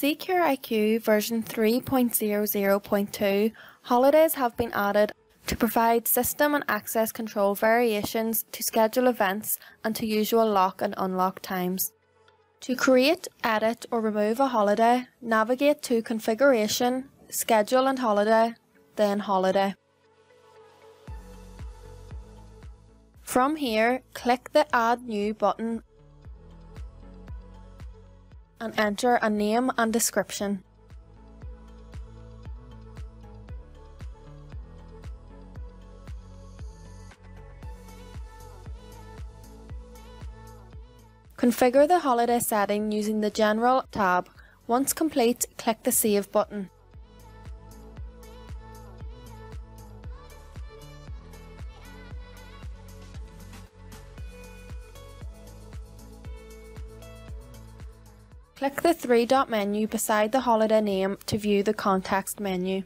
Secure IQ version 3.00.2, holidays have been added to provide system and access control variations to schedule events and to usual lock and unlock times. To create, edit or remove a holiday, navigate to Configuration, Schedule and Holiday, then Holiday. From here, click the Add New button and enter a name and description. Configure the holiday setting using the General tab. Once complete, click the Save button. Click the three-dot menu beside the holiday name to view the context menu.